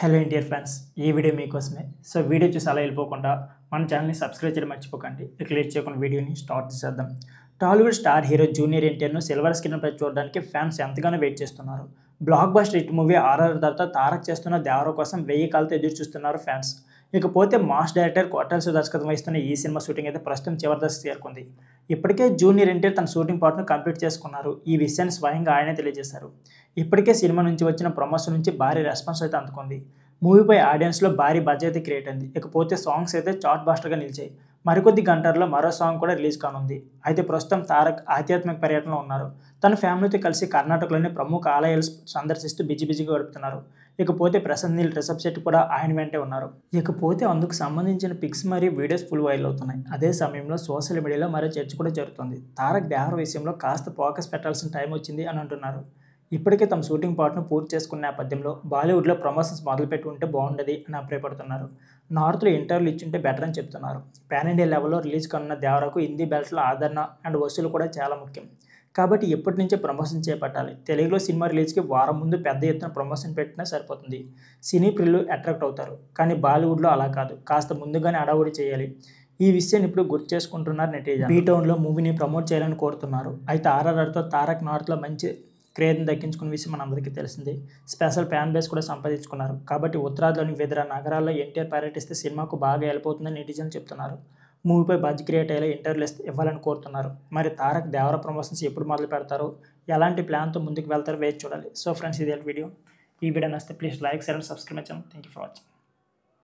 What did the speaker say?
Hello ఇండియర్ friends, ఈ video మీకోసమే. So video చూసి అలా వెళ్ళిపోకుండా మన ఛానల్ని సబ్స్క్రైబ్ చేయడం మర్చిపోకండి. ఇక లేట్ చేయకుండా వీడియోని స్టార్ట్ చేద్దాం. టాలీవుడ్ స్టార్ హీరో జూనియర్ ఎన్టీఆర్ను సిల్వర్ స్క్రీన్పై చూడడానికి ఫ్యాన్స్ ఎంతగానో వెయిట్ చేస్తున్నారు. Blockbuster hit movie RR తర్వాత తారక్ చేస్తున్న దేవర కోసం 1000 కాలతో ఎదురు చూస్తున్నారు ఫ్యాన్స్. ఇకపోతే మాస్ డైరెక్టర్ కొట్టాల సుధా దర్శకత్వం వహిస్తున్న ఈ సినిమా షూటింగ్ అయితే ప్రస్తుతం చివరి దశకు చేరుకుంది. ఇప్పటికే జూనియర్ ఎన్టీఆర్ తన షూటింగ్ పార్ట్ను కంప్లీట్ చేసుకున్నారు. ఈ విషయాన్ని స్వయంగా ఆయనే తెలియజేశారు. ఇప్పటికే సినిమా నుంచి వచ్చిన ప్రమోషన్ నుంచి భారీ రెస్పాన్స్ అయితే అందుకుంది. మూవీపై ఆడియన్స్లో భారీ బజ్ అయితే క్రియేట్ అయింది. ఇకపోతే సాంగ్స్ అయితే చార్ట్ బాస్టర్గా నిలిచాయి. మరికొద్ది గంటల్లో మరో సాంగ్ కూడా రిలీజ్ కానుంది. అయితే ప్రస్తుతం తారక్ ఆధ్యాత్మిక పర్యటనలో ఉన్నారు. తన ఫ్యామిలీతో కలిసి కర్ణాటకలోని ప్రముఖ ఆలయాలు సందర్శిస్తూ బిజీగా గడుపుతున్నారు. ఇకపోతే ప్రశాంత్ నీల్ రిషబ్ శెట్టి కూడా ఆయన వెంటే ఉన్నారు. ఇకపోతే అందుకు సంబంధించిన పిక్స్ మరియు వీడియోస్ ఫుల్ వైరల్ అవుతున్నాయి. అదే సమయంలో సోషల్ మీడియాలో మరో చర్చ కూడా జరుగుతుంది. తారక్ దేవర విషయంలో కాస్త ఫోకస్ పెట్టాల్సిన టైం వచ్చింది అని అంటున్నారు. ఇప్పటికే తమ షూటింగ్ పార్ట్ను పూర్తి చేసుకున్న నేపథ్యంలో బాలీవుడ్లో ప్రమోషన్స్ మొదలుపెట్టి ఉంటే బాగుండేది అని అభిప్రాయపడుతున్నారు. నార్త్లో ఇంటర్వ్యూలు ఇచ్చుంటే బెటర్ అని చెప్తున్నారు. పాన్ ఇండియా లెవెల్లో రిలీజ్ కానున్న దేవరకు హిందీ బెల్ట్లో ఆదరణ అండ్ వసూలు కూడా చాలా ముఖ్యం. కాబట్టి ఎప్పటి నుంచే ప్రమోషన్ చేపట్టాలి. తెలుగులో సినిమా రిలీజ్కి వారం ముందు పెద్ద ఎత్తున ప్రమోషన్ పెట్టినా సరిపోతుంది. సినీ ప్రియులు అట్రాక్ట్ అవుతారు. కానీ బాలీవుడ్లో అలా కాదు, కాస్త ముందుగానే అడావుడి చేయాలి. ఈ విషయాన్ని ఇప్పుడు గుర్తు చేసుకుంటున్నారు నెటిజన్. బీటౌన్లో మూవీని ప్రమోట్ చేయాలని కోరుతున్నారు. అయితే ఆర్ఆర్ఆర్తో తారక్ నార్త్లో మంచి క్రేజ్ని దక్కించుకున్న విషయం మనందరికీ తెలిసిందే. స్పెషల్ ఫ్యాన్ బేస్ కూడా సంపాదించుకున్నారు. కాబట్టి ఉత్తరాదిలోని వివిధ నగరాల్లో ఎన్టీఆర్ పర్యటిస్తే సినిమాకు బాగా వెళ్ళిపోతుందని నెటిజన్లు చెప్తున్నారు. మూవీపై బజ్ క్రియేట్ అయ్యేలా ఇంటర్వ్యూలు ఇవ్వాలని కోరుతున్నారు. మరి తారక్ దేవర ప్రమోషన్స్ ఎప్పుడు మొదలు పెడతారో, ఎలాంటి ప్లాన్తో ముందుకు వెళ్తారో వేచి చూడాలి. సో ఫ్రెండ్స్, ఇదే వీడియో. ఈ వీడియో నచ్చితే please like, share and subscribe my channel. Thank you for watching.